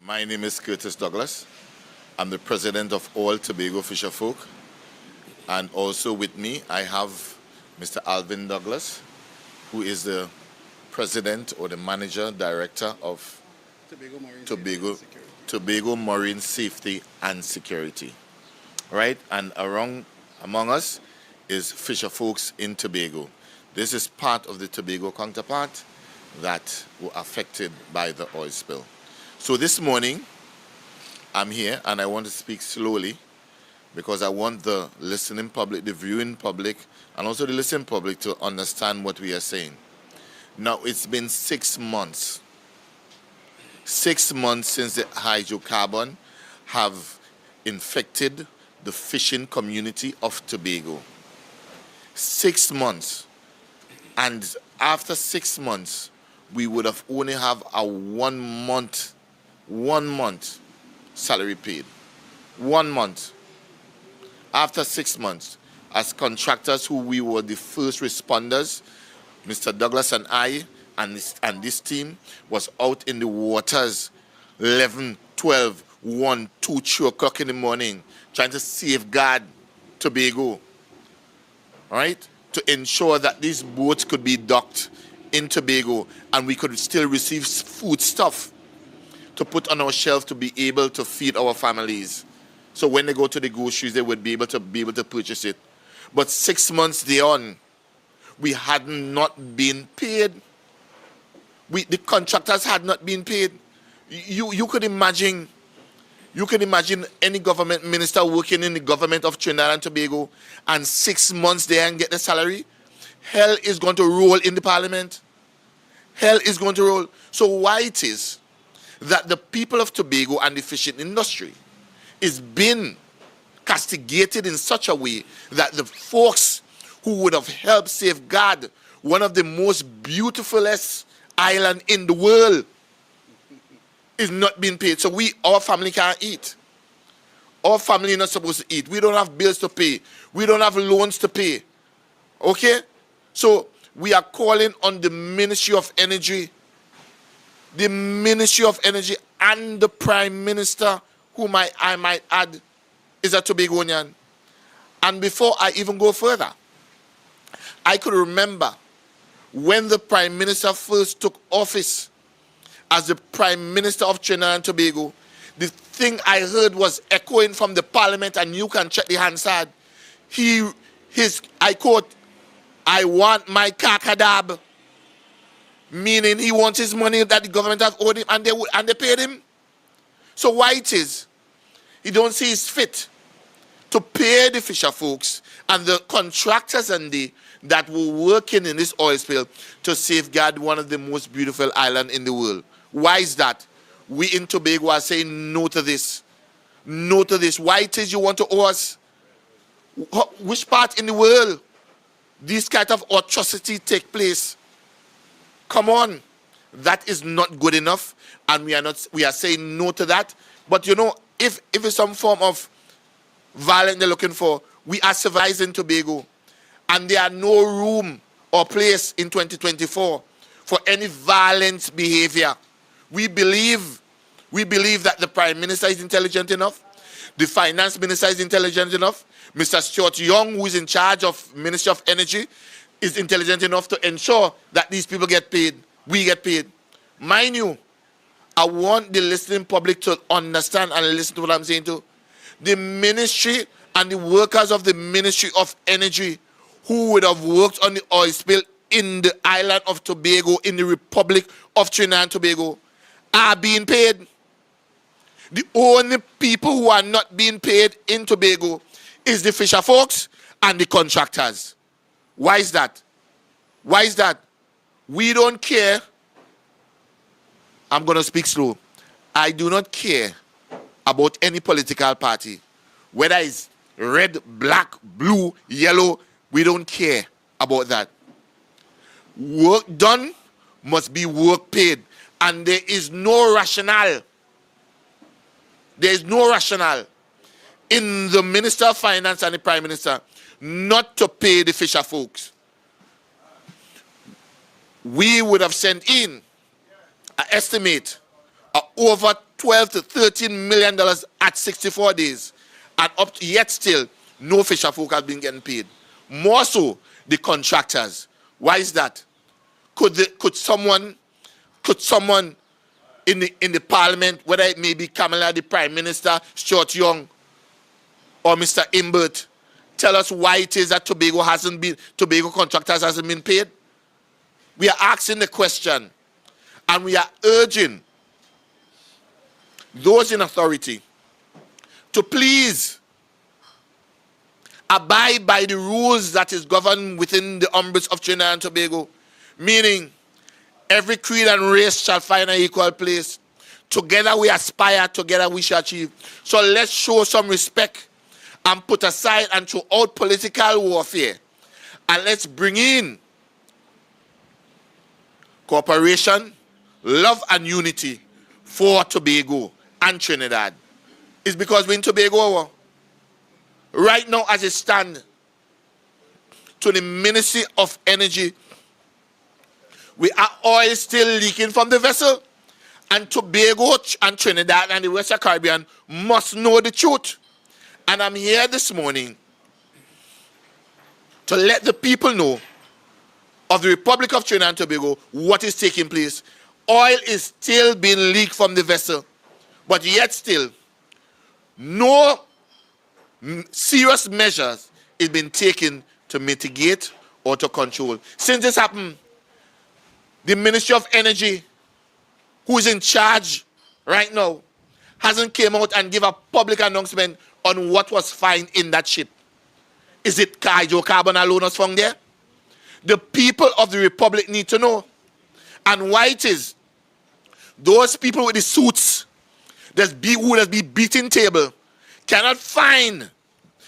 My name is Curtis Douglas. I'm the president of all Tobago Fisher Folk. And also with me, I have Mr. Alvin Douglas, who is the president or the manager director of Tobago Marine Safety and Security. Right? And among us is Fisher Folks in Tobago. This is part of the Tobago counterpart that were affected by the oil spill. So this morning, I'm here and I want to speak slowly because I want the listening public, the viewing public, and also the listening public to understand what we are saying. Now, it's been 6 months. 6 months since the hydrocarbon have infected the fishing community of Tobago. 6 months. And after 6 months, we would have only have a 1 month salary paid. 1 month. After 6 months, as contractors who we were the first responders, Mr. Douglas and I and this team was out in the waters 11, 12, 1, 2, 3 o'clock in the morning trying to safeguard Tobago, all right? To ensure that these boats could be docked in Tobago and we could still receive food stuff to put on our shelf to be able to feed our families. So when they go to the groceries, they would be able to purchase it. But 6 months thereon, we had not been paid. The contractors had not been paid. You could imagine any government minister working in the government of Trinidad and Tobago and 6 months there and get the salary. Hell is going to roll in the parliament. Hell is going to roll. So why it is that the people of Tobago and the fishing industry is being castigated in such a way that the folks who would have helped safeguard one of the most beautifulest islands in the world is not being paid. So our family can't eat. Our family is not supposed to eat. We don't have bills to pay. We don't have loans to pay. Okay? So we are calling on the Ministry of Energy, and the Prime Minister, whom I might add is a Tobagonian. And before I even go further, I could remember when the Prime Minister first took office as the Prime Minister of Trinidad and Tobago, the thing I heard was echoing from the Parliament, and you can check the Hansard. I quote, "I want my kakadab," meaning he wants his money that the government have owed him, and they paid him. So why it is he don't see it's fit to pay the fisher folks and the contractors that were working in this oil spill to safeguard one of the most beautiful islands in the world? Why is that? We in Tobago are saying no to this. No to this. Why it is you want to owe us? Which part in the world this kind of atrocity take place? Come on. That is not good enough, and we are saying no to that. But you know, if it's some form of violence they're looking for, we are civilized in Tobago, and there are no room or place in 2024 for any violent behavior. We believe that the Prime Minister is intelligent enough, the Finance Minister is intelligent enough, Mr. Stuart Young, who is in charge of Ministry of Energy, is intelligent enough to ensure that these people get paid. We get paid. Mind you, I want the listening public to understand and listen to what I'm saying too. The ministry and the workers of the Ministry of Energy who would have worked on the oil spill in the island of Tobago, in the Republic of Trinidad and Tobago, are being paid. The only people who are not being paid in Tobago is the fisher folks and the contractors. Why is that? Why is that? We don't care. I'm going to speak slow. I do not care about any political party. Whether it's red, black, blue, yellow, we don't care about that. Work done must be work paid. And there is no rationale. There is no rationale in the Minister of Finance and the Prime Minister not to pay the fisher folks. We would have sent in an estimate of over $12 to $13 million at 64 days. And up to yet still, no fisher folk have been getting paid. More so, the contractors. Why is that? Could someone in the parliament, whether it may be Kamala, the Prime Minister, Stuart Young, or Mr. Imbert, tell us why it is that Tobago contractors hasn't been paid? We are asking the question, and we are urging those in authority to please abide by the rules that is governed within the umbrage of Trinidad and Tobago, meaning every creed and race shall find an equal place. Together we aspire, together we shall achieve. So let's show some respect and put aside and throw out political warfare. And let's bring in cooperation, love and unity for Tobago and Trinidad. It's because we're in Tobago. Right now as it stands, to the Ministry of Energy, we are oil still leaking from the vessel. And Tobago and Trinidad and the Western Caribbean must know the truth. And I'm here this morning to let the people know of the Republic of Trinidad and Tobago what is taking place. Oil is still being leaked from the vessel, but yet still no serious measures is being taken to mitigate or to control. Since this happened, the Ministry of Energy, who is in charge right now, hasn't came out and give a public announcement on what was found in that ship. Is it hydrocarbon alone was found there? The people of the Republic need to know. And why it is those people with the suits who has been beating table cannot find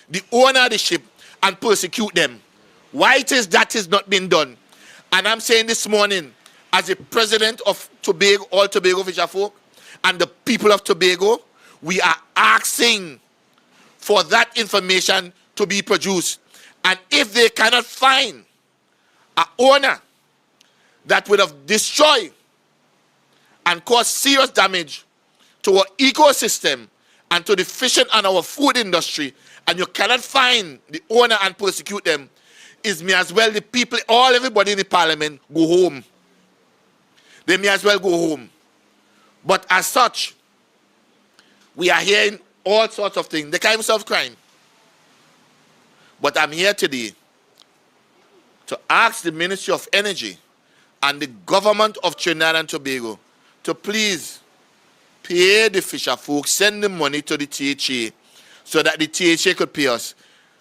the owner of the ship and persecute them. Why it is that is not being done. And I'm saying this morning, as the president of Tobago, all Tobago Fisher Folk, and the people of Tobago, we are asking for that information to be produced. And if they cannot find an owner that would have destroyed and caused serious damage to our ecosystem and to the fishing and our food industry, and you cannot find the owner and persecute them, is may as well the people, everybody in the parliament go home. They may as well go home. But as such, we are hearing all sorts of things. They can't even solve crime. But I'm here today to ask the Ministry of Energy and the government of Trinidad and Tobago to please pay the fisher folks, send the money to the THA so that the THA could pay us.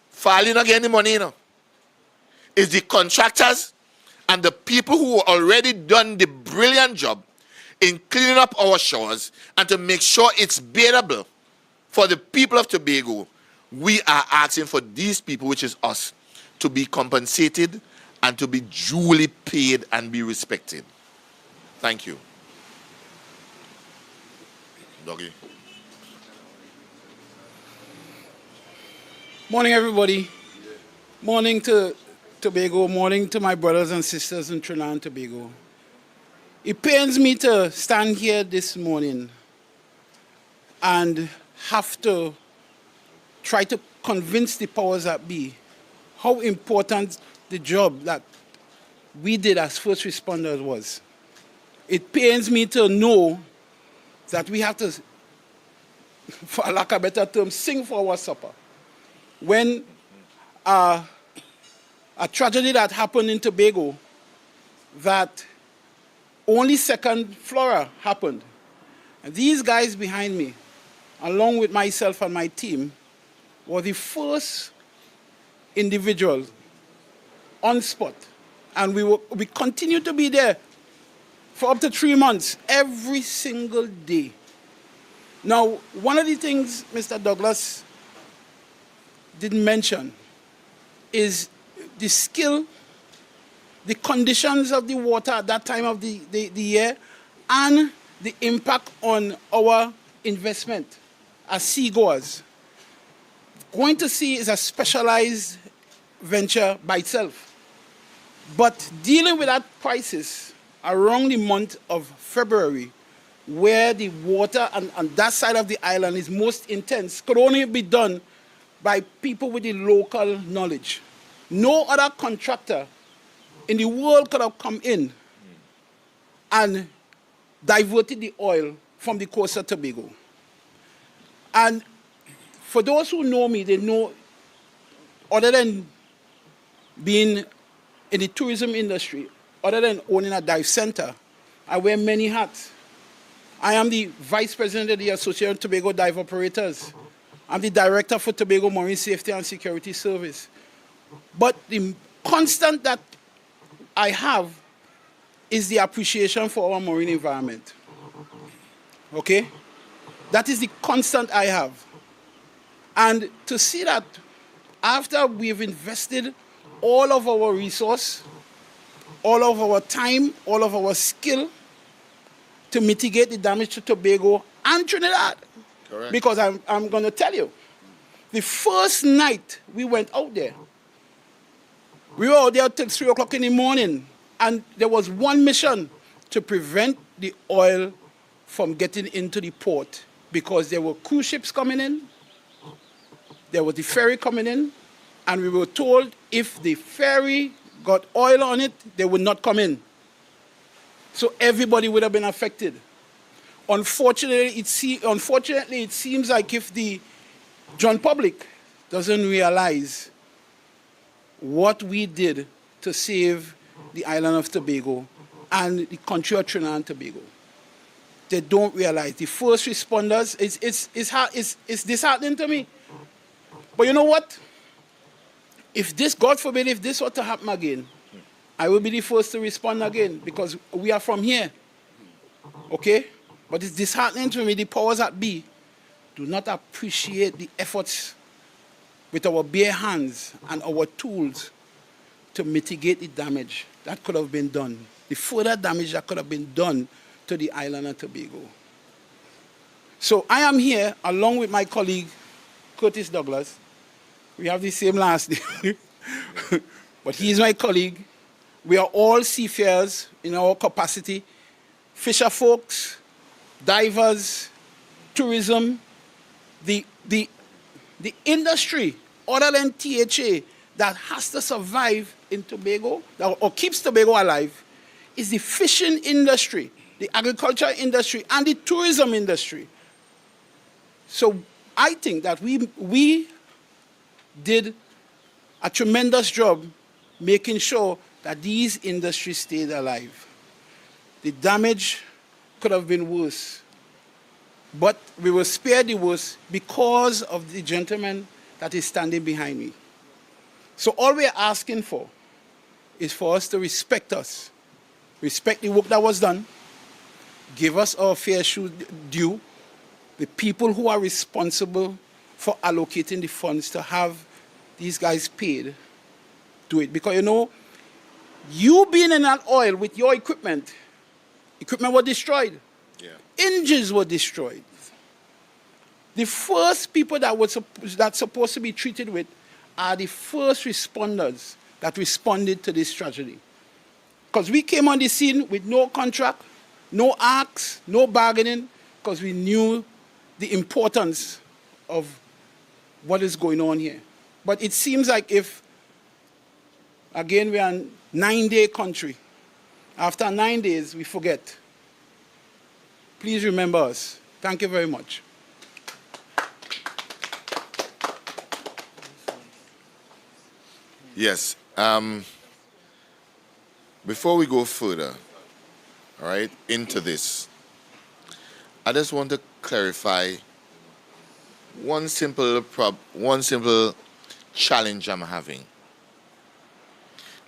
Filing again the money, you know. It's the contractors and the people who already done the brilliant job in cleaning up our shores and to make sure it's bearable for the people of Tobago. We are asking for these people, which is us, to be compensated and to be duly paid and be respected. Thank you. Doggy. Morning, everybody. Morning to Tobago. Morning to my brothers and sisters in Trinidad and Tobago. It pains me to stand here this morning and have to try to convince the powers that be how important the job that we did as first responders was. It pains me to know that we have to, for lack of a better term, sing for our supper. When a tragedy that happened in Tobago, that only second flora happened. And these guys behind me, along with myself and my team, were the first individual on spot. And we continued to be there for up to 3 months, every single day. Now, one of the things Mr. Douglas didn't mention is the skill, the conditions of the water at that time of the year, and the impact on our investment as seagoers. Going to sea is a specialized venture by itself. But dealing with that crisis around the month of February where the water on that side of the island is most intense could only be done by people with the local knowledge. No other contractor in the world could have come in and diverted the oil from the coast of Tobago. And for those who know me, they know, other than being in the tourism industry, other than owning a dive center, I wear many hats. I am the Vice President of the Association of Tobago Dive Operators. I'm the Director for Tobago Marine Safety and Security Service. But the constant that I have is the appreciation for our marine environment. Okay? That is the constant I have. And to see that after we've invested all of our resource, all of our time, all of our skill to mitigate the damage to Tobago and Trinidad. Correct. Because I'm going to tell you, the first night we went out there, we were out there till 3 o'clock in the morning, and there was one mission to prevent the oil from getting into the port because there were cruise ships coming in, there was the ferry coming in, and we were told if the ferry got oil on it, they would not come in. So everybody would have been affected. Unfortunately, it seems like if the general public doesn't realize what we did to save the island of Tobago and the country of Trinidad and Tobago, they don't realize. The first responders, it's disheartening to me. But you know what? If this, God forbid, if this were to happen again, I will be the first to respond again because we are from here. Okay? But it's disheartening to me, the powers that be do not appreciate the efforts with our bare hands and our tools to mitigate the damage that could have been done, the further damage that could have been done to the island of Tobago. So I am here along with my colleague, Curtis Douglas. We have the same last name, but he's my colleague. We are all seafarers in our capacity, fisher folks, divers, tourism, the industry other than THA that has to survive in Tobago or keeps Tobago alive is the fishing industry, the agriculture industry, and the tourism industry. So I think that we did a tremendous job making sure that these industries stayed alive. The damage could have been worse, but we were spared the worst because of the gentleman that is standing behind me. So all we're asking for is for us to respect us, respect the work that was done, give us our fair due, the people who are responsible for allocating the funds to have these guys paid, do it. Because, you know, you being in that oil with your equipment were destroyed. Yeah. Engines were destroyed. The first people that's supposed to be treated with are the first responders that responded to this tragedy. Because we came on the scene with no contract, no acts, no bargaining, because we knew the importance of what is going on here. But it seems like if, again, we are a 9-day country. After 9 days, we forget. Please remember us. Thank you very much. Yes. Before we go further, all right, into this, I just want to clarify one simple challenge I'm having.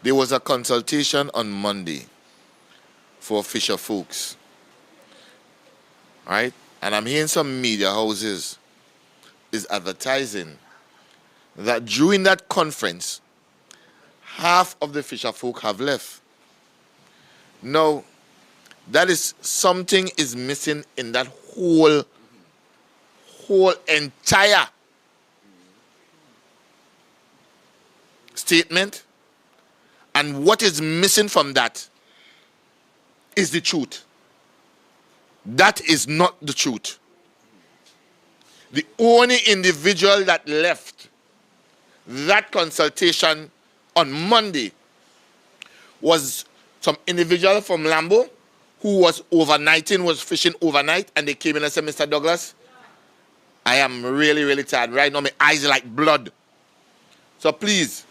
There was a consultation on Monday for fisher folks, right? And I'm hearing some media houses is advertising that during that conference, half of the fisher folk have left. Now, that is something is missing in that whole entire statement. And what is missing from that is the truth. That is not the truth. The only individual that left that consultation on Monday was some individual from Lambo who was overnighting, was fishing overnight, and they came in and said, Mr. Douglas, I am really, really tired. Right now, my eyes are like blood. So please,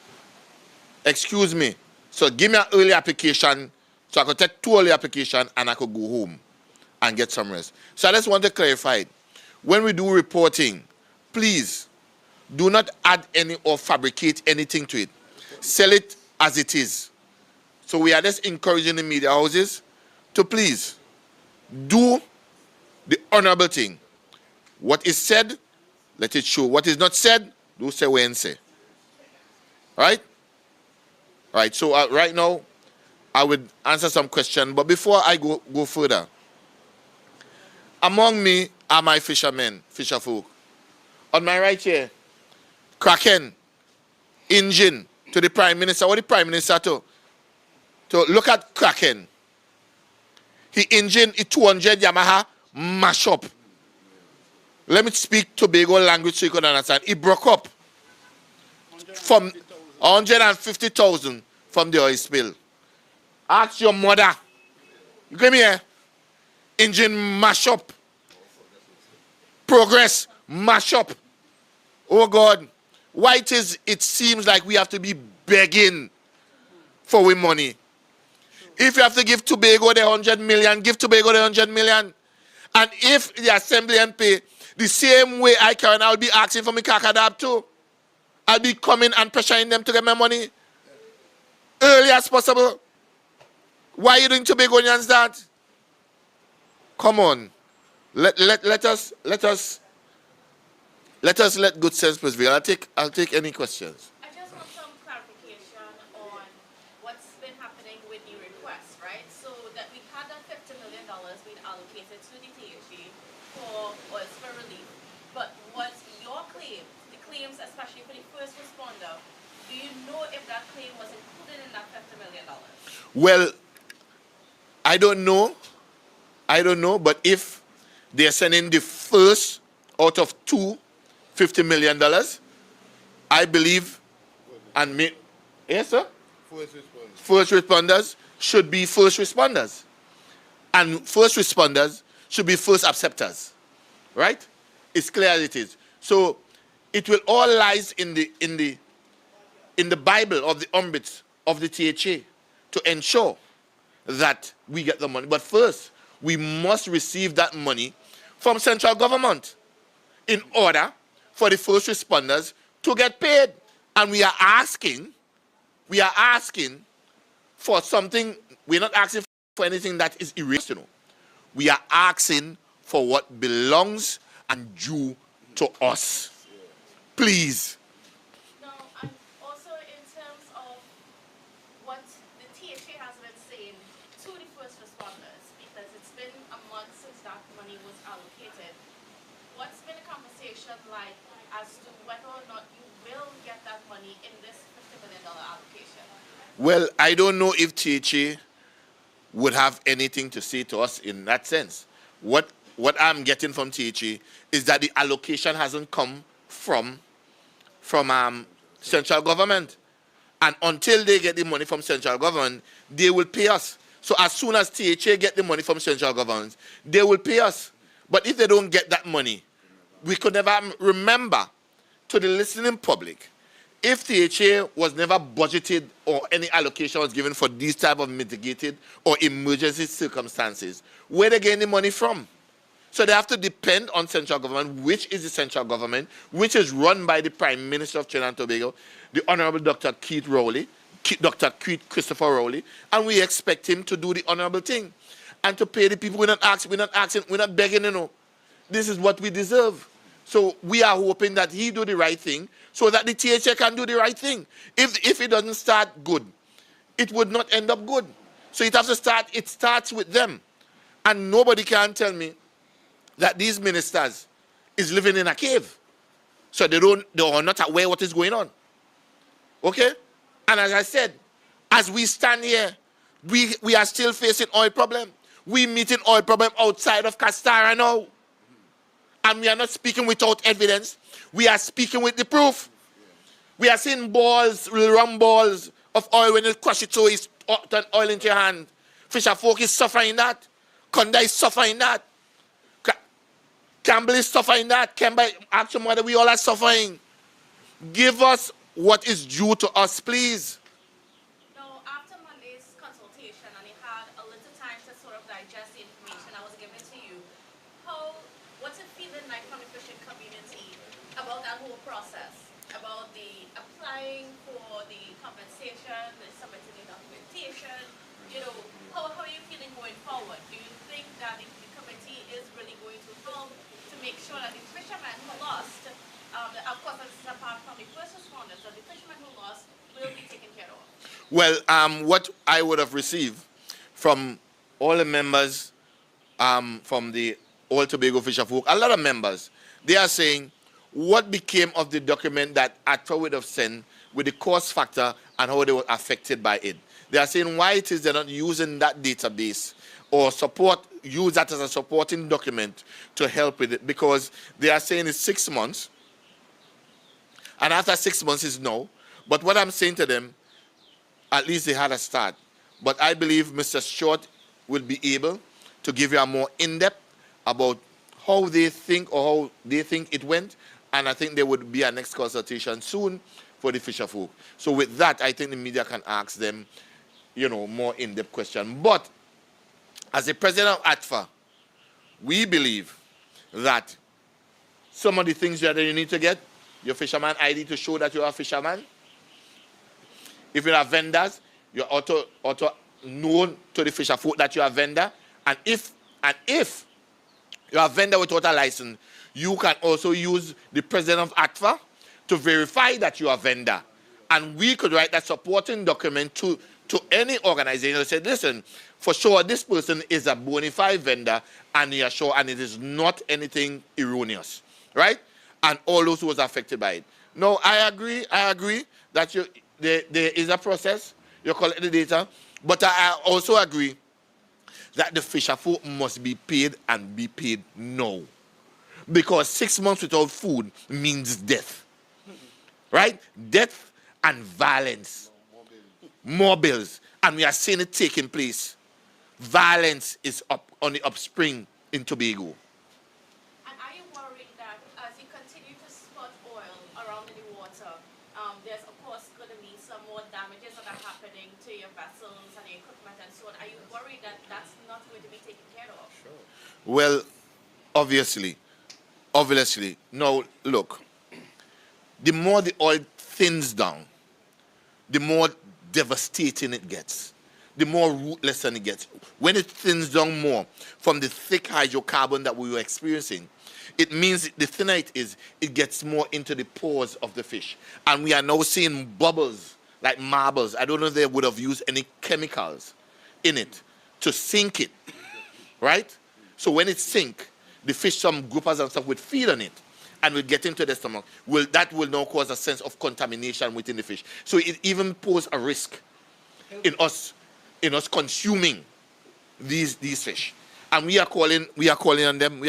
excuse me. So give me an early application so I could take 2 early applications and I could go home and get some rest. So I just want to clarify it. When we do reporting, please do not add any or fabricate anything to it. Sell it as it is. So we are just encouraging the media houses to please do the honorable thing. What is said, let it show. What is not said, do say when say. Right? Right. So right now, I would answer some questions. But before I go further, among me are my fishermen, fisherfolk. On my right here, Kraken, engine to the Prime Minister. What the Prime Minister to look at Kraken. He engine a 200 Yamaha mash up. Let me speak Tobago language so you can understand. It broke up from 150,000 from the oil spill. Ask your mother. You come here. Engine mash up. Progress mash up. Oh God. Why it seems like we have to be begging for we money. If you have to give Tobago the 100 million, give Tobago the 100 million. And if the Assembly MP, the same way I'll be asking for my kakadab too. I'll be coming and pressuring them to get my money early as possible. Why are you doing Tobagonians that? Come on. Let us let good sense prevail. I'll take any questions. I just want some clarification on what's been happening with the request, right? So that we had that $50 million being allocated to the THA for relief, but was your claim, the claims especially for the first responder, do you know if that claim was included in that $50 million? Well, I don't know, but if they're sending the first out of two $50 million, I believe, and me, yes, sir? First responders should be first responders. And first responders should be first acceptors. Right? It's clear as it is. So it will all lies in the Bible of the ombuds of the THA to ensure that we get the money. But first, we must receive that money from central government in order for the first responders to get paid. And we are asking for something. We're not asking for anything that is irrational. We are asking for what belongs and due to us. Please. Now, and also in terms of what the THA has been saying to the first responders, because it's been a month since that money was allocated, what's been the conversation like as to whether or not you will get that money in this $50 million allocation? Well, I don't know if THA would have anything to say to us in that sense. What I'm getting from THA is that the allocation hasn't come from central government. And until they get the money from central government, they will pay us. So as soon as THA get the money from central government, they will pay us. But if they don't get that money, we could never remember to the listening public, if THA was never budgeted or any allocation was given for these type of mitigated or emergency circumstances, where they getting the money from? So they have to depend on central government, which is the central government, which is run by the Prime Minister of Trinidad and Tobago, the Honorable Dr. Dr. Keith Christopher Rowley, and we expect him to do the honorable thing and to pay the people. We're not asking, we're not begging, This is what we deserve. So we are hoping that he do the right thing so that the THA can do the right thing. If it doesn't start good, it would not end up good. So it starts with them. And nobody can tell me that these ministers is living in a cave. So they are not aware what is going on. Okay? And as I said, as we stand here, we are still facing oil problem. We meeting oil problem outside of Castara now. And we are not speaking without evidence. We are speaking with the proof. We are seeing balls, rum balls of oil when you crush it so it's turn oil into your hand. Fisher folk is suffering that. Conda is suffering that. Campbell is suffering that. Campbell, Action Mother, we all are suffering. Give us what is due to us, please. Now, after Monday's consultation, and you had a little time to sort of digest the information that was given to you, what's it feeling like from the fishing community about that whole process? About the applying for the compensation, the submitting the documentation, how are you feeling going forward? Do you think that the committee is really going to help to make sure that the fishermen who lost, of course this is apart from the first responders, that the fishermen who lost will be taken care of? Well, what I would have received from all the members from the Old Tobago Fisher Folk, a lot of members, they are saying, what became of the document that ATFA would have sent with the cost factor and how they were affected by it? They are saying why it is they're not using that database or use that as a supporting document to help with it, because they are saying it's 6 months, and after 6 months is no. But what I'm saying to them, at least they had a start. But I believe Mr. Short will be able to give you a more in-depth about how they think it went, and I think there would be a next consultation soon for the fisher folk. So with that, I think the media can ask them, more in-depth question. But as the president of ATFA, we believe that some of the things that you need to get, your fisherman ID to show that you're a fisherman. If you are vendors, you're auto known to the fisher folk that you're a vendor. And if you're a vendor without a license, you can also use the president of ATFA to verify that you're a vendor. And we could write that supporting document to any organization and say, listen, for sure this person is a bona fide vendor, and you are sure, and it is not anything erroneous, right? And all those who was affected by it. No, I agree that there is a process, you collect the data, but I also agree that the fisher folk must be paid, and be paid now. Because 6 months without food means death, right? Death and violence. More bills. And we are seeing it taking place. Violence is up on the upspring in Tobago. And are you worried that as you continue to spot oil around in the water, there's of course going to be some more damages that are happening to your vessels and your equipment and so on? Are you worried that that's not going to be taken care of? Sure. Well, obviously. Now, look, the more the oil thins down, the more devastating it gets, the more ruthless it gets. When it thins down more from the thick hydrocarbon that we were experiencing, it means the thinner it is, it gets more into the pores of the fish. And we are now seeing bubbles like marbles. I don't know if they would have used any chemicals in it to sink it, right? So when it sinks, the fish, some groupers and stuff would feed on it and will get into the stomach. That will now cause a sense of contamination within the fish. So it even poses a risk in us consuming these fish. And we are calling on them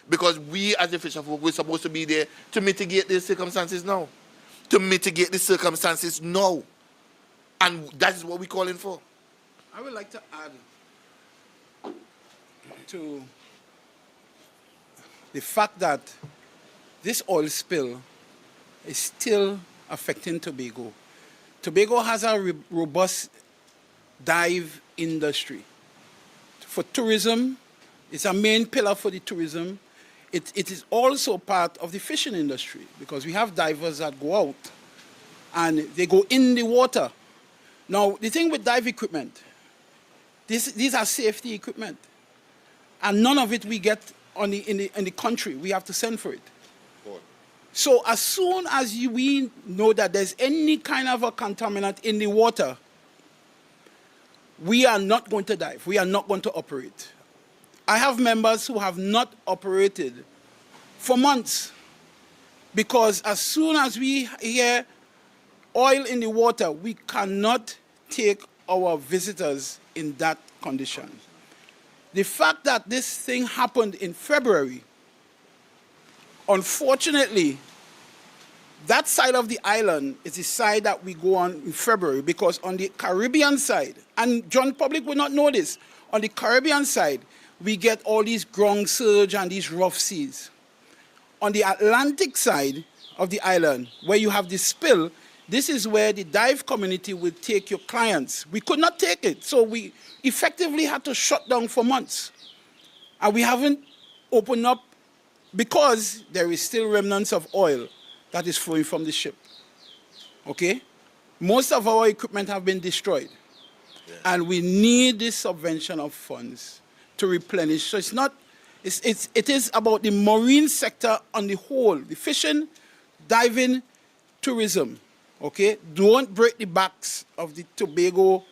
because we as the fisher folk, we're supposed to be there to mitigate these circumstances now. And that is what we're calling for. I would like to add to the fact that this oil spill is still affecting Tobago. Tobago has a robust dive industry. For tourism, it's a main pillar for the tourism. It is also part of the fishing industry because we have divers that go out and they go in the water. Now, the thing with dive equipment, these are safety equipment. And none of it we get in the country. We have to send for it. So as soon as we know that there's any kind of a contaminant in the water, we are not going to dive. We are not going to operate. I have members who have not operated for months because as soon as we hear oil in the water, we cannot take our visitors in that condition. The fact that this thing happened in February, unfortunately, that side of the island is the side that we go on in February, because on the Caribbean side, and John Public will not know this, on the Caribbean side, we get all these ground surge and these rough seas. On the Atlantic side of the island, where you have the spill, this is where the dive community will take your clients. We could not take it, so we effectively had to shut down for months. And we haven't opened up because there is still remnants of oil that is flowing from the ship. Okay? Most of our equipment have been destroyed. Yeah. And we need this subvention of funds to replenish. So it is about the marine sector on the whole, the fishing, diving, tourism. Okay? Don't break the backs of the Tobago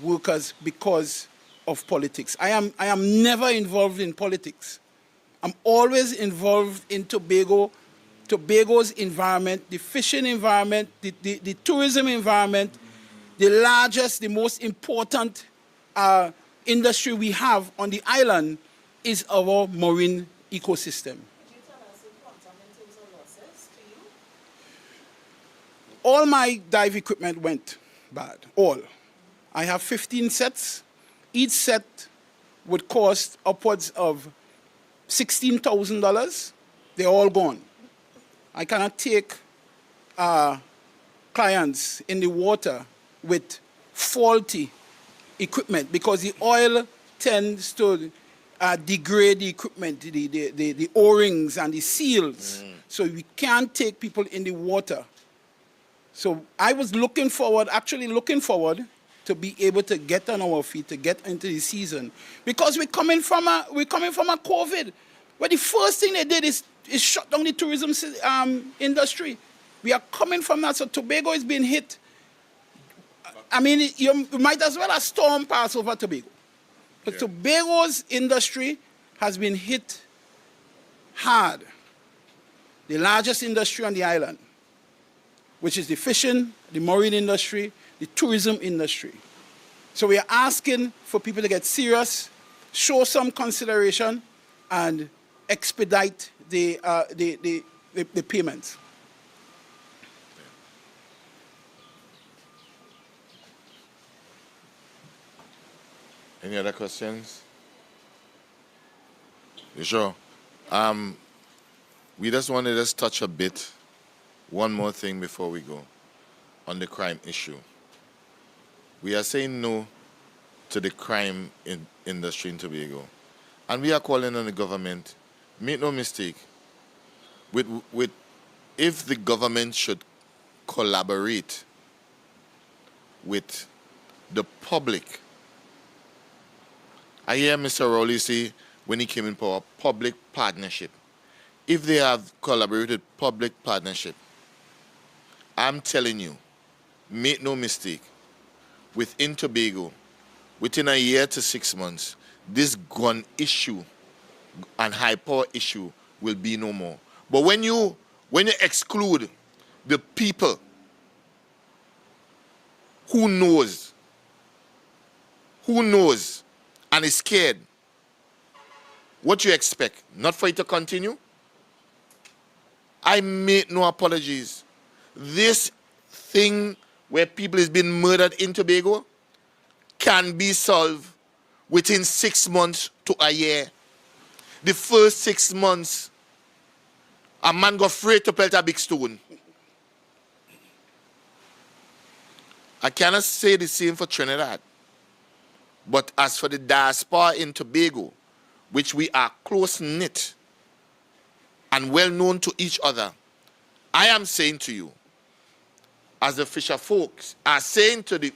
workers because of politics. I am never involved in politics. I'm always involved in Tobago's environment, the fishing environment, the tourism environment, the largest, the most important industry we have on the island is our marine ecosystem. Could you tell us the quantum in terms of losses to you? All my dive equipment went bad, all. I have 15 sets. Each set would cost upwards of $16,000. They're all gone. I cannot take clients in the water with faulty equipment because the oil tends to degrade the equipment, the O-rings and the seals. So we can't take people in the water. So I was actually looking forward to be able to get on our feet, to get into the season. Because we're coming from a COVID, where the first thing they did is shut down the tourism industry. We are coming from that, so Tobago is being hit. I mean, you might as well a storm pass over Tobago. But Tobago's industry has been hit hard. The largest industry on the island, which is the fishing, the marine industry, the tourism industry. So we are asking for people to get serious, show some consideration, and expedite the payments. Any other questions? You sure? We just wanted to touch a bit, one more thing before we go, on the crime issue. We are saying no to the crime industry in Tobago. And we are calling on the government, make no mistake, if the government should collaborate with the public. I hear Mr. Rowley say when he came in power, public partnership. If they have collaborated public partnership, I'm telling you, make no mistake, within Tobago, within a year to 6 months, this gun issue and high power issue will be no more. But when you exclude the people who knows and is scared, what you expect? Not for it to continue? I make no apologies. This thing where people is being murdered in Tobago can be solved within 6 months to a year. The first 6 months, a man got afraid to pelt a big stone. I cannot say the same for Trinidad. But as for the diaspora in Tobago, which we are close-knit and well-known to each other, I am saying to you, as the fisher folks are saying to the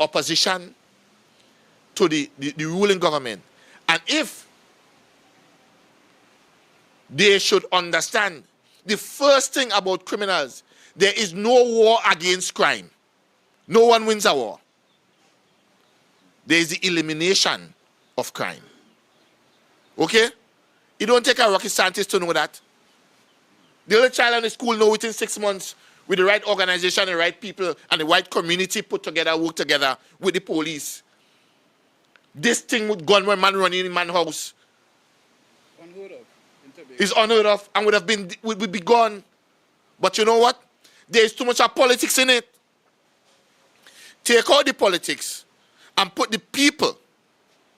opposition, to the ruling government, and if they should understand the first thing about criminals, there is no war against crime. No one wins a war. There is the elimination of crime. Okay? It don't take a rocket scientist to know that. The little child in the school know within 6 months, with the right organization, the right people, and the right community put together, work together with the police. This thing with gun when man running in man's house Unheard of in Tobago. is unheard of and would be gone. But you know what? There is too much of politics in it. Take out the politics and put the people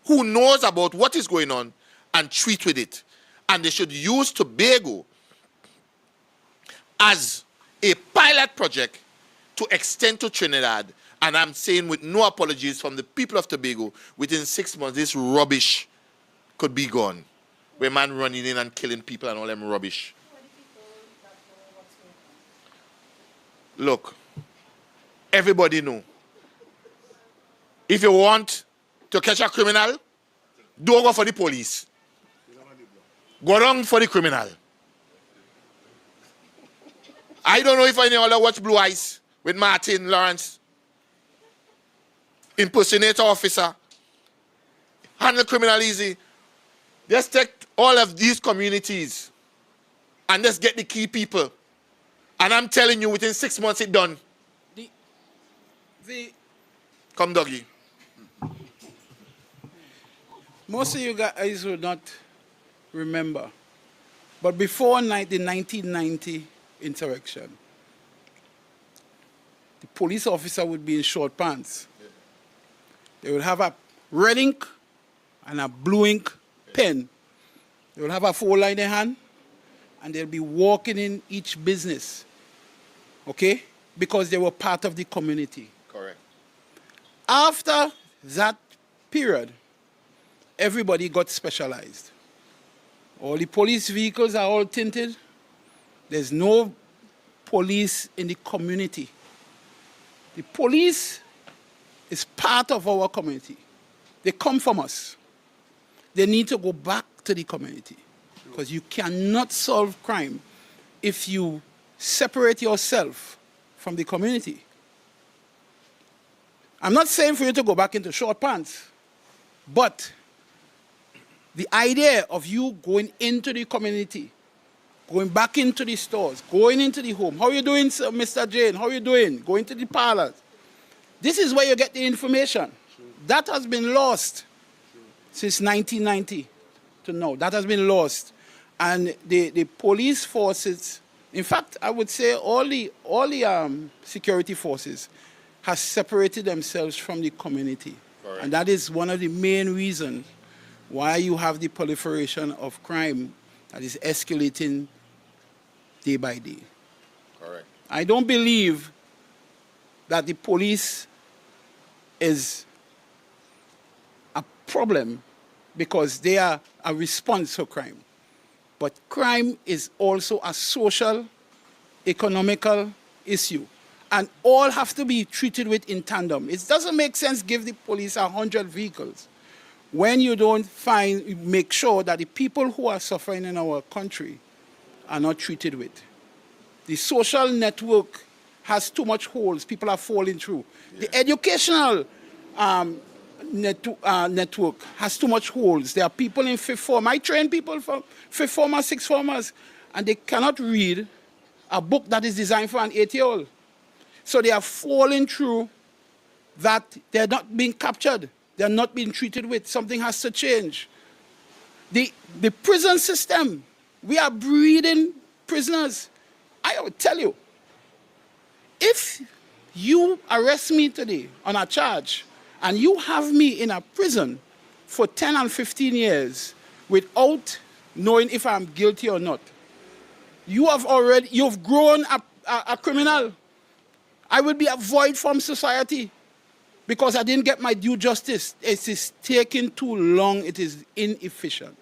who knows about what is going on and treat with it. And they should use Tobago as a pilot project to extend to Trinidad. And I'm saying with no apologies from the people of Tobago, within 6 months, this rubbish could be gone. Where man running in and killing people and all them rubbish. Look, everybody know. If you want to catch a criminal, don't go for the police. Go down for the criminal. I don't know if any other watch Blue Eyes with Martin Lawrence. Impersonator officer. Handle criminal easy. Just take all of these communities and just get the key people. And I'm telling you, within 6 months it's done. Come, doggy. Most of you guys will not remember, but before the 1990 insurrection, the police officer would be in short pants. They would have a red ink and a blue ink pen. They would have a folder in their hand, and they'll be walking in each business, okay? Because they were part of the community. Correct. After that period, everybody got specialized. All the police vehicles are all tinted. There's no police in the community. The police is part of our community. They come from us. They need to go back to the community, because you cannot solve crime if you separate yourself from the community. I'm not saying for you to go back into short pants, but the idea of you going into the community, going back into the stores, going into the home. How are you doing, sir, Mr. Jane? How are you doing? Going to the parlors. This is where you get the information. True. That has been lost. True. Since 1990 to now. That has been lost. And the police forces, in fact, I would say all the security forces has separated themselves from the community. Correct. And that is one of the main reasons why you have the proliferation of crime that is escalating day by day. Correct. I don't believe that the police is a problem because they are a response to crime. But crime is also a social, economical issue. And all have to be treated with in tandem. It doesn't make sense to give the police 100 vehicles when you don't make sure that the people who are suffering in our country are not treated with. The social network has too much holes. People are falling through. Yeah. The educational network has too much holes. There are people in fifth form. I train people from fifth formers, sixth formers, and they cannot read a book that is designed for an 8-year-old. So they are falling through that they're not being captured. They're not being treated with. Something has to change. The prison system, we are breeding prisoners. I will tell you, if you arrest me today on a charge and you have me in a prison for 10 and 15 years without knowing if I'm guilty or not, you've grown a criminal. I will be a void from society because I didn't get my due justice. It is taking too long. It is inefficient.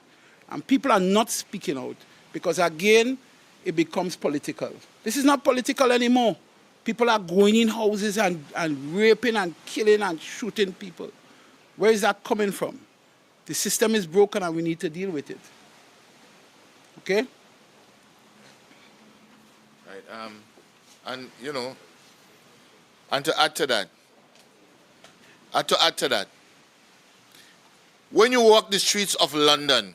And people are not speaking out because, again, it becomes political. This is not political anymore. People are going in houses and raping and killing and shooting people. Where is that coming from? The system is broken and we need to deal with it. Okay? Right. And, you know, and to add to that, when you walk the streets of London,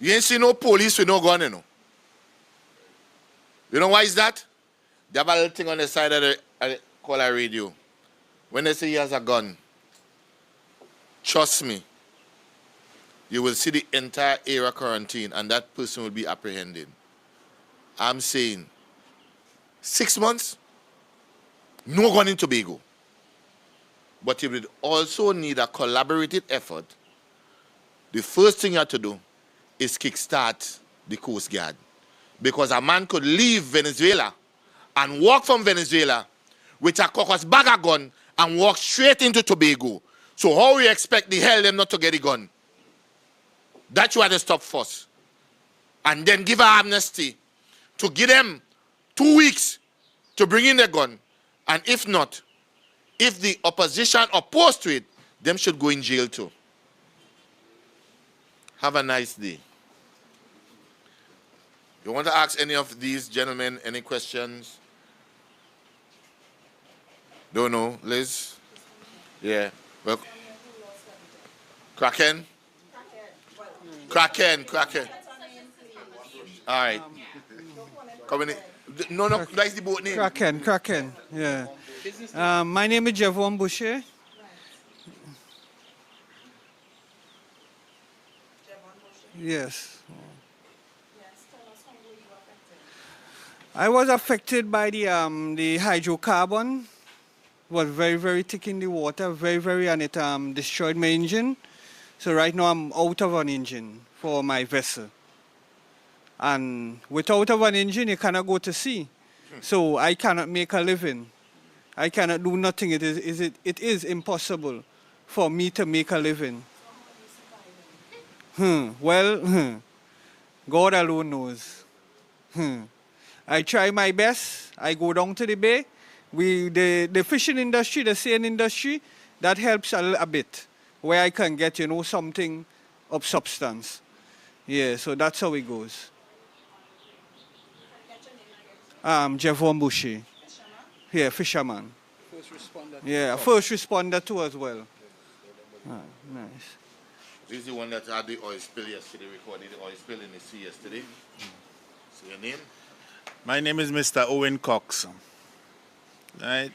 you ain't see no police with no gun, you know. You know why is that? They have a little thing on the side of the caller radio. When they say he has a gun, trust me, you will see the entire area quarantine and that person will be apprehended. I'm saying 6 months, no gun in Tobago. But you would also need a collaborative effort. The first thing you have to do is kickstart the Coast Guard. Because a man could leave Venezuela and walk from Venezuela with a caucus bag of gun and walk straight into Tobago. So how we expect the hell them not to get the gun? That you have to stop first. And then give an amnesty to give them 2 weeks to bring in the gun. And if not, if the opposition opposed to it, them should go in jail too. Have a nice day. You want to ask any of these gentlemen any questions? Don't know. Liz? Yeah. Well, Kraken? Kraken. All right. Come in. No, that's the boat name. Kraken, yeah. My name is Javon Boucher. Yes. I was affected by the hydrocarbon. It was very, very thick in the water, very, and it destroyed my engine. So right now I'm out of an engine for my vessel. And without an engine, you cannot go to sea. So I cannot make a living. I cannot do nothing. It is impossible for me to make a living. Well, God alone knows. I try my best. I go down to the bay. The fishing industry, the sailing industry, that helps a bit, where I can get, something of substance. Yeah, so that's how it goes. Javon Boucher. Yeah, fisherman. First responder. Yeah, first responder too as well. Nice. This is the one that had the oil spill yesterday, recorded the oil spill in the sea yesterday. Say your name. My name is Mr. Owen Cox. Right?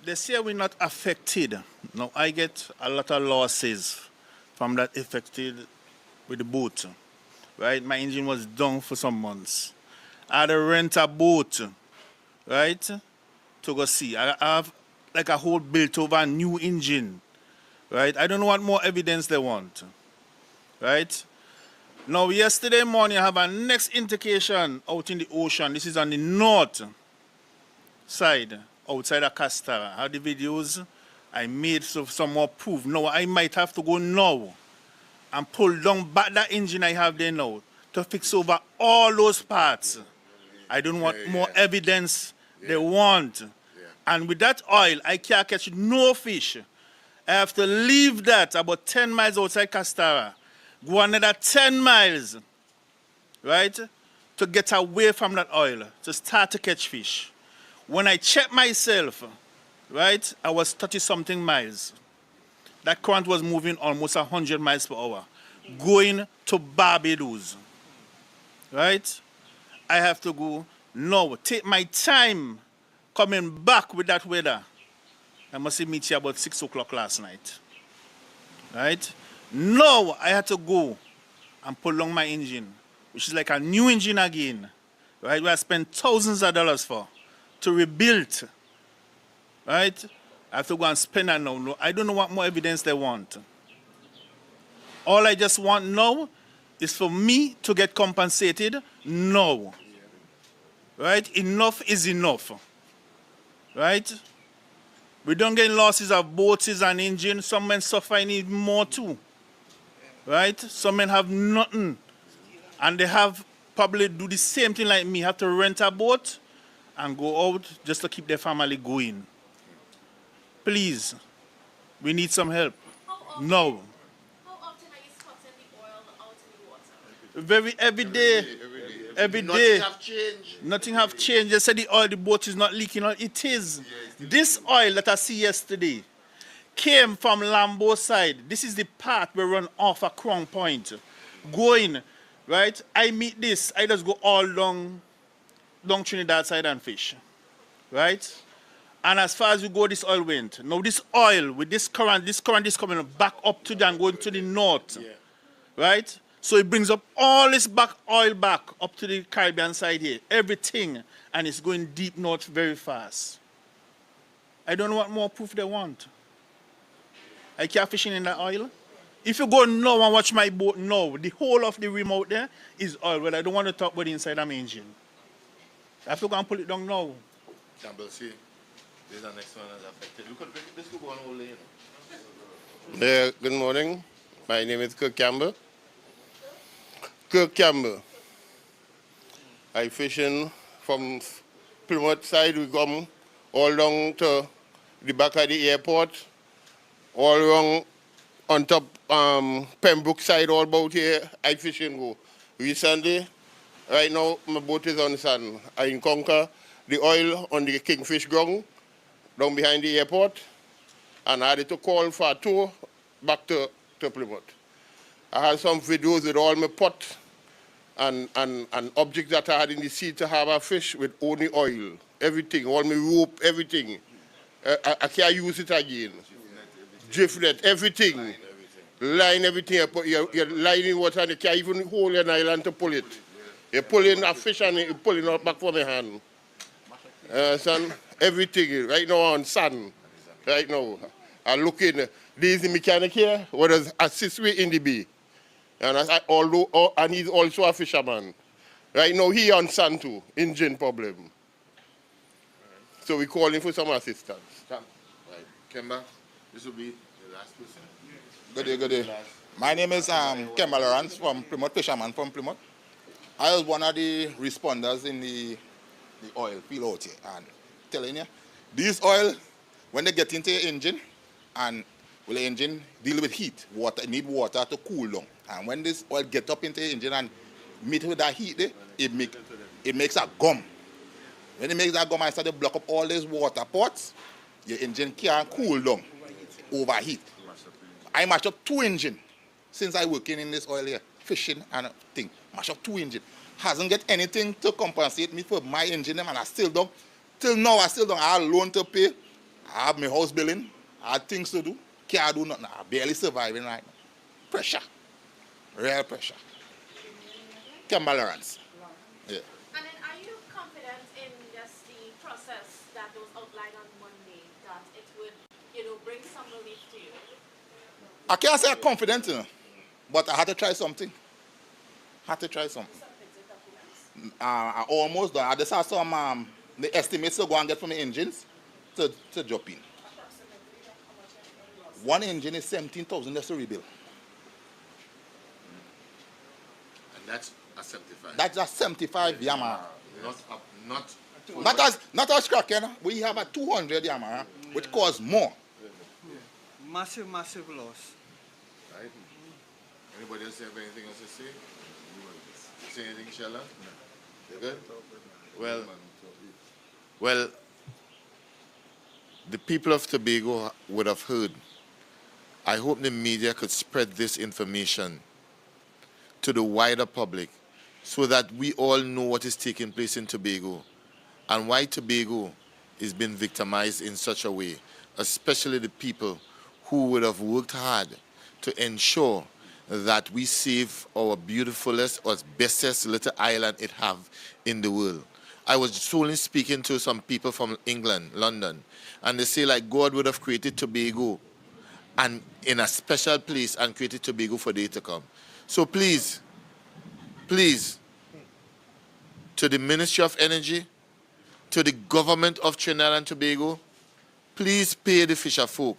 They say we're not affected. No, I get a lot of losses from that affected with the boat. Right? My engine was down for some months. I had to rent a boat, right, to go see. I have like a whole built over a new engine, right? I don't know what more evidence they want, right? Now, yesterday morning, I have a next indication out in the ocean. This is on the north side, outside of Castara. I have the videos. I made some more proof. Now, I might have to go now and pull down back that engine I have there now to fix over all those parts. I don't want more evidence they want. And with that oil, I can't catch no fish. I have to leave that about 10 miles outside Castara, go another 10 miles, right, to get away from that oil, to start to catch fish. When I checked myself, right, I was 30-something miles. That current was moving almost 100 miles per hour, going to Barbados, right? I have to go now, take my time coming back with that weather. I must have meet you about 6 o'clock last night. Right? Now I had to go and pull along my engine, which is like a new engine again. Right? Where I spent thousands of dollars for to rebuild. Right? I have to go and spend that now. No, I don't know what more evidence they want. All I just want now is for me to get compensated now. Right? Enough is enough. Right? We don't get losses of boats and engines. Some men suffer even more too. Right? Some men have nothing. And they have probably do the same thing like me. Have to rent a boat and go out just to keep their family going. Please, we need some help. No. How often are you spotting the oil out in the water? Every day. Every Nothing day. have changed. Nothing have changed. They said the boat is not leaking. It is. This oil that I see yesterday came from Lambo side. This is the part we run off a Crown Point. Going, right? I meet this. I just go all down Trinidad side and fish. Right? And as far as we go, this oil went. Now this oil, with this current is coming back up to the and going to the north. Yeah. Right? So it brings up all this oil back up to the Caribbean side here. Everything. And it's going deep north very fast. I don't know what more proof they want. I can't fishing in that oil. If you go now and watch my boat now, the whole of the rim out there is oil. Well, I don't want to talk about the inside of my engine. I have to go and pull it down now. Campbell, see, this is the next one that's affected. Look at this, go on all lane. Good morning. My name is Kirk Campbell. Kirk Campbell. I fishing from Plymouth side. We come all down to the back of the airport, all along on top Pembroke side, all about here. I fishing go. Recently, right now my boat is on sand. I encounter the oil on the Kingfish ground down behind the airport, and I had to call for a tour back to Plymouth. I had some videos with all my pot and objects that I had in the sea to have a fish with only oil, everything, all my rope, everything. I can't use it again. Drift net, everything. Line everything. You're lining water and you can't even hold an island to pull it. You're pulling a fish and you're pulling it back from your hand. Son, everything right now on sand. Right now. I'm looking. There's the mechanic here who does assist me in the bay. And he's also a fisherman. Right now he on sand too, engine problem. So we're calling for some assistance. Right. Kemba, this will be the last person. Good day, good day. My name is Kemba Lawrence from Plymouth, fisherman from Plymouth. I was one of the responders in the oil field out here. And telling you, these oil, when they get into your engine, and well, the engine deal with heat, need water to cool down. And when this oil get up into the engine and meet with that heat, it makes a gum. When it makes that gum, I start to block up all these water pots, your engine can't cool down, overheat. I mash up 2 engines since I working in this oil here, fishing and thing. Mash up 2 engines. Hasn't get anything to compensate me for my engine, and I still don't. Till now, I still don't. I have a loan to pay. I have my house billing. I have things to do. Can't do nothing. I'm barely surviving right now. Pressure. Real pressure. Kemba Lawrence. Yeah. And then are you confident in just the process that was outlined on Monday, that it would, bring some relief to you? I can't say I'm confident, but I had to try something. I almost done. I just had some the estimates to go and get from the engines to drop in. One engine is 17,000 just to rebuild. And that's a 75. That's a 75 Yamaha. Not Not as cracking. We have a 200 Yamaha, which costs more. Massive, massive loss. Right? Anybody else have anything else to say? Say anything, Shella? You good? Well, the people of Tobago would have heard. I hope the media could spread this information to the wider public so that we all know what is taking place in Tobago and why Tobago is being victimized in such a way, especially the people who would have worked hard to ensure that we save our beautifulest or bestest little island it have in the world. I was only speaking to some people from England, London, and they say like God would have created Tobago and in a special place and created Tobago for day to come. So please, to the Ministry of Energy, to the government of Trinidad and Tobago, please pay the fisher folk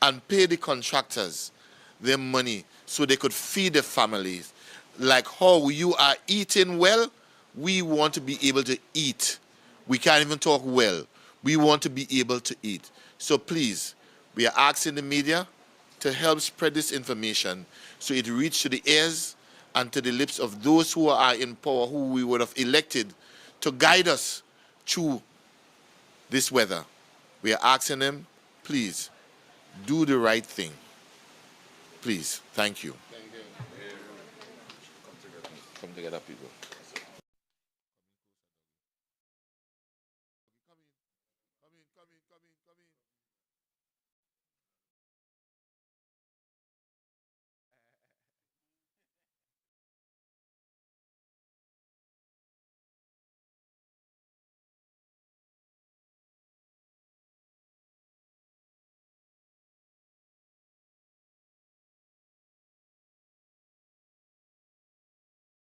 and pay the contractors their money so they could feed their families. Like how you are eating well, we want to be able to eat. We can't even talk well. We want to be able to eat. So please, we are asking the media to help spread this information so it reaches to the ears and to the lips of those who are in power, who we would have elected to guide us through this weather. We are asking them, please, do the right thing. Please, thank you. Come together, people.